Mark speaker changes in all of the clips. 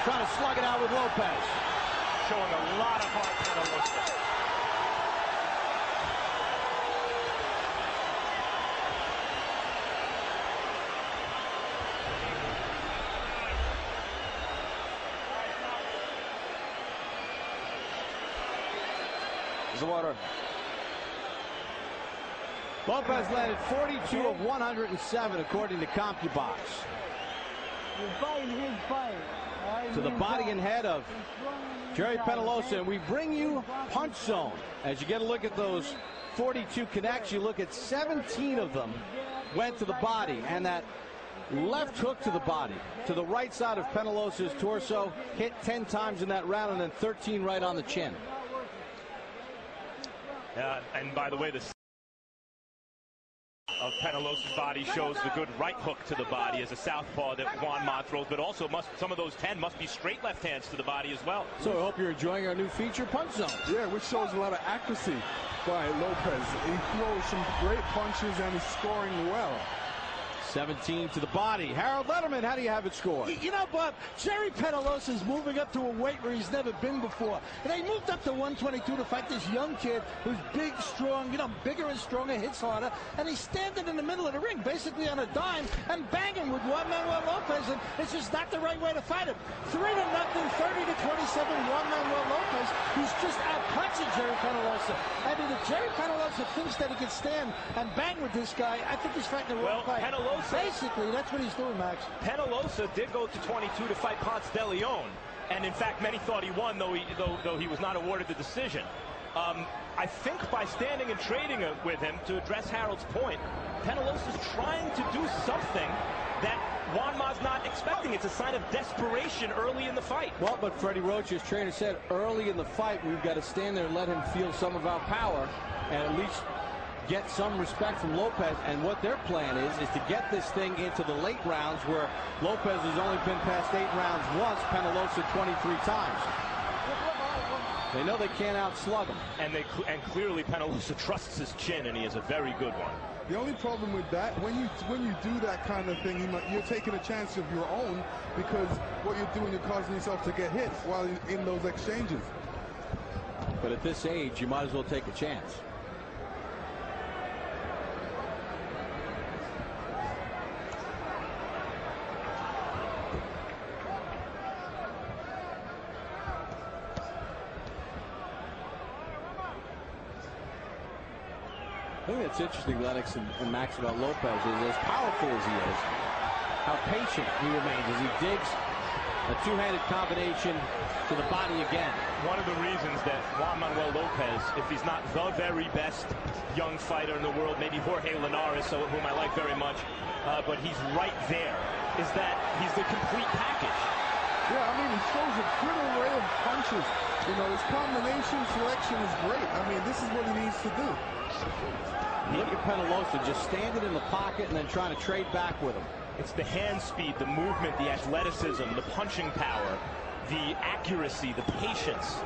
Speaker 1: trying to slug it out with Lopez.
Speaker 2: Showing a lot of heart, Penalosa.
Speaker 3: The water.
Speaker 1: Lopez landed 42 of 107 according to CompuBox. To the body and head of Gerry Penalosa, and we bring you punch zone. As you get a look at those 42 connects, you look at 17 of them went to the body, and that left hook to the body, to the right side of Penalosa's torso, hit 10 times in that round, and then 13 right on the chin.
Speaker 2: And by the way, the of Penalosa's body shows the good right hook to the body as a southpaw that Juan Ma throws, but also some of those 10 must be straight left hands to the body as well.
Speaker 1: So I hope you're enjoying our new feature, Punch Zone.
Speaker 4: Yeah, which shows a lot of accuracy by Lopez. He throws some great punches and he's scoring well.
Speaker 1: 17 to the body. Harold Letterman, how do you have it scored?
Speaker 5: You know, Bob, Gerry Penalosa is moving up to a weight where he's never been before. And they moved up to 122 to fight this young kid who's big, strong, you know, bigger and stronger, hits harder. And he's standing in the middle of the ring, basically on a dime, and banging with Juan Manuel Lopez. And it's just not the right way to fight him. 3-0, 30-27, Juan Manuel Lopez, who's just out-punching Gerry Penalosa. I mean, if Gerry Penalosa thinks that he can stand and bang with this guy, I think he's fighting the wrong fight. Basically, that's what he's doing, Max.
Speaker 2: Penalosa did go to 22 to fight Ponce de Leon, and in fact, many thought he won, though he was not awarded the decision. I think by standing and trading with him, to address Harold's point, Penalosa's trying to do something that Juan Ma's not expecting. It's a sign of desperation early in the fight.
Speaker 1: Well, but Freddie Roach's trainer said early in the fight, we've got to stand there and let him feel some of our power, and at least get some respect from Lopez. And what their plan is to get this thing into the late rounds, where Lopez has only been past 8 rounds once, Penalosa 23 times. They know they can't outslug him.
Speaker 2: And clearly Penalosa trusts his chin, and he has a very good one.
Speaker 4: The only problem with that, when you do that kind of thing, you're taking a chance of your own, because what you're doing, you're causing yourself to get hit while in those exchanges.
Speaker 1: But at this age, you might as well take a chance. I think that's interesting, Lennox and Max, about Lopez, is as powerful as he is, how patient he remains as he digs a two-handed combination to the body again.
Speaker 2: One of the reasons that Juan Manuel Lopez, if he's not the very best young fighter in the world, maybe Jorge Linares, whom I like very much, but he's right there, is that he's the complete package.
Speaker 4: Yeah, I mean, he throws a good array of punches. You know, his combination selection is great. I mean, this is what he needs to do.
Speaker 1: Look at Penalosa just standing in the pocket and then trying to trade back with him.
Speaker 2: It's the hand speed, the movement, the athleticism, the punching power, the accuracy, the patience.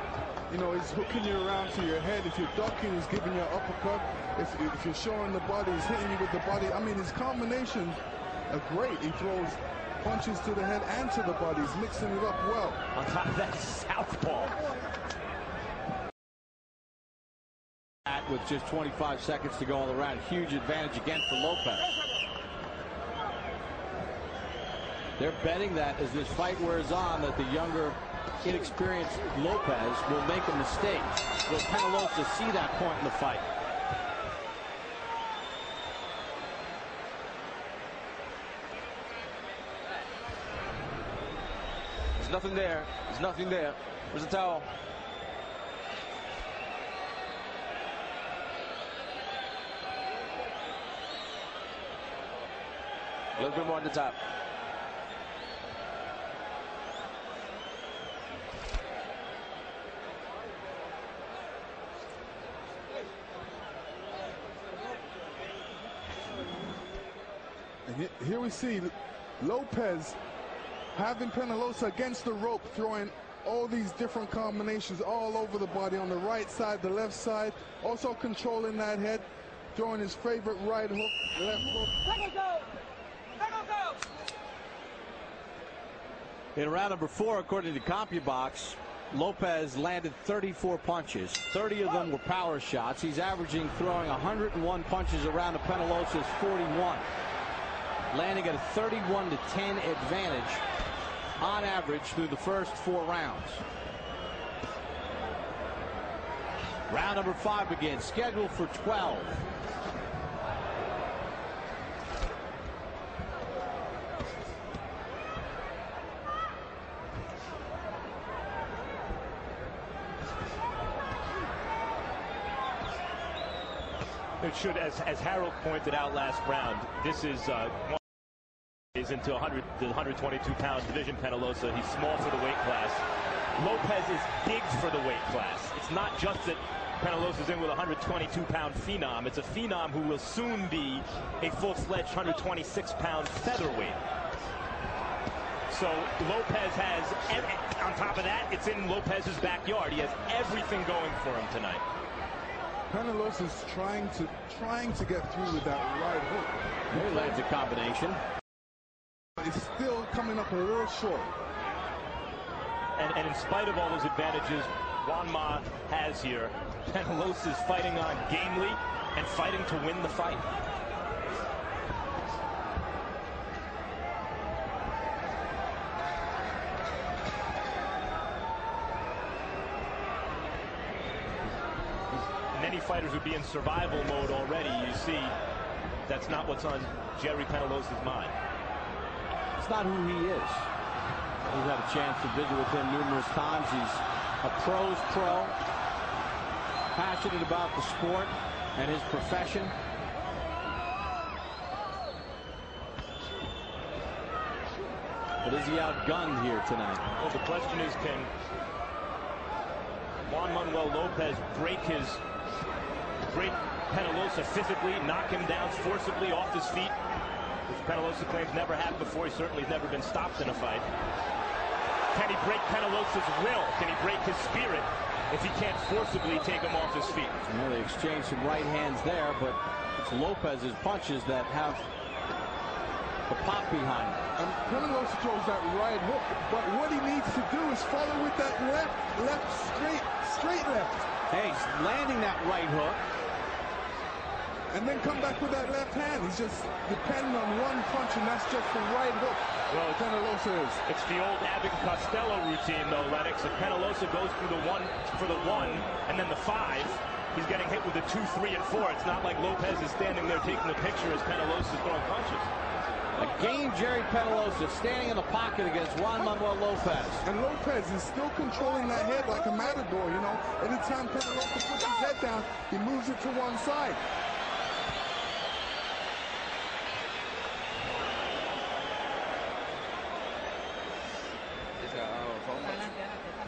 Speaker 4: You know, he's hooking you around to your head. If you're ducking, he's giving you an uppercut. If you're showing the body, he's hitting you with the body. I mean, his combinations are great. He throws punches to the head and to the body. He's mixing it up well.
Speaker 2: On top of that, southpaw.
Speaker 1: With just 25 seconds to go on the round, huge advantage again for Lopez. They're betting that as this fight wears on, that the younger, inexperienced Lopez will make a mistake. Will Penalosa see that point in the fight?
Speaker 3: There's nothing there. There's nothing there. Where's the towel? A little bit more on the top.
Speaker 4: And here we see Lopez having Penalosa against the rope, throwing all these different combinations all over the body, on the right side, the left side, also controlling that head, throwing his favorite right hook, left hook.
Speaker 1: In round number 4, according to CompuBox, Lopez landed 34 punches. 30 of them were power shots. He's averaging throwing 101 punches around to Penalosa's 41. Landing at a 31-10 advantage on average through the first 4 rounds. Round number 5 begins, scheduled for 12.
Speaker 2: It should, as Harold pointed out last round, this is into the 122-pound division. Penalosa, he's small for the weight class. Lopez is big for the weight class. It's not just that Penalosa's in with a 122-pound phenom. It's a phenom who will soon be a full-fledged 126-pound featherweight. So Lopez has, on top of that, it's in Lopez's backyard. He has everything going for him tonight.
Speaker 4: Penalosa's trying to get through with that right hook.
Speaker 1: He lands a combination.
Speaker 4: He's still coming up a little short.
Speaker 2: And in spite of all those advantages Juan Ma has here, Penalosa's fighting on gamely and fighting to win the fight. Many fighters would be in survival mode already. You see, that's not what's on Gerry Penalosa's mind.
Speaker 1: It's not who he is. We've had a chance to visit with him numerous times. He's a pro's pro, passionate about the sport and his profession. But is he outgunned here tonight?
Speaker 2: Well, the question is, can Juan Manuel Lopez break Penalosa physically, knock him down forcibly off his feet, which Penalosa claims never happened before. He certainly has never been stopped in a fight. Can he break Penalosa's will? Can he break his spirit if he can't forcibly take him off his feet?
Speaker 1: Well, they exchanged some right hands there, but it's Lopez's punches that have the pop behind it.
Speaker 4: And Penalosa throws that right hook, but what he needs to do is follow with that straight left.
Speaker 1: Hey, he's landing that right hook.
Speaker 4: And then come back with that left hand. He's just depending on one punch, and that's just the right hook.
Speaker 2: Well,
Speaker 4: Penalosa is.
Speaker 2: It's the old Abbott Costello routine, though, Lennox. If Penalosa goes through the one for the 1 and then the 5, he's getting hit with the 2, 3, and 4. It's not like Lopez is standing there taking a picture as Penalosa's throwing punches.
Speaker 1: A game Gerry Penalosa standing in the pocket against Juan Manuel Lopez.
Speaker 4: And Lopez is still controlling that head like a matador, you know. Anytime Penalosa puts his head down, he moves it to one side.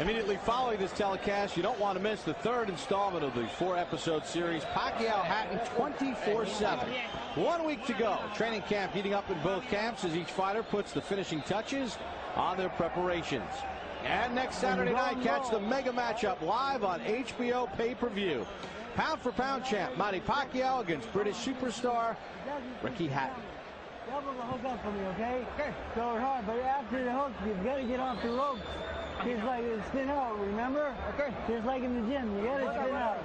Speaker 1: Immediately following this telecast, you don't want to miss the 3rd installment of the 4-episode series, Pacquiao Hatton 24/7. 1 week to go. Training camp heating up in both camps as each fighter puts the finishing touches on their preparations. And next Saturday night, catch the mega matchup live on HBO pay-per-view. Pound-for-pound champ Manny Pacquiao against British superstar Ricky Hatton.
Speaker 6: Double the hook up for me, okay? Okay. Go hard, but after the hook, you've got to get off the rope. Just like it spin out, remember? Okay. Just like in the gym, you got to spin out.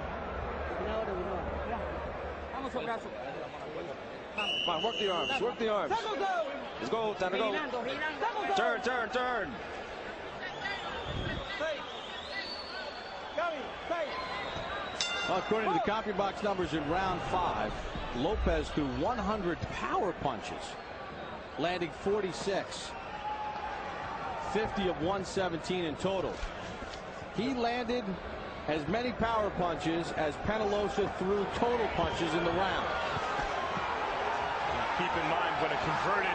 Speaker 3: Come on, work the arms, work the arms. Let's go, time to go. Turn, turn, turn.
Speaker 1: Well, according to the CompuBox numbers in round 5, Lopez threw 100 power punches, landing 46. 50 of 117 in total. He landed as many power punches as Penalosa threw total punches in the round.
Speaker 2: Keep in mind, when a converted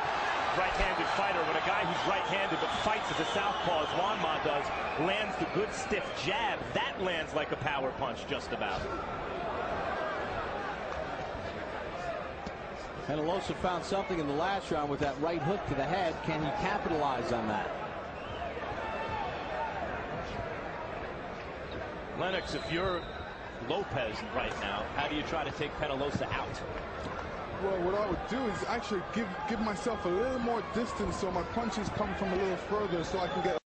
Speaker 2: right-handed fighter, when a guy who's right-handed but fights as a southpaw, as Juan Ma does, lands the good stiff jab, that lands like a power punch just about.
Speaker 1: Penalosa found something in the last round with that right hook to the head. Can he capitalize on that?
Speaker 2: Lennox, if you're Lopez right now, how do you try to take Penalosa out?
Speaker 4: Well, what I would do is actually give myself a little more distance so my punches come from a little further so I can get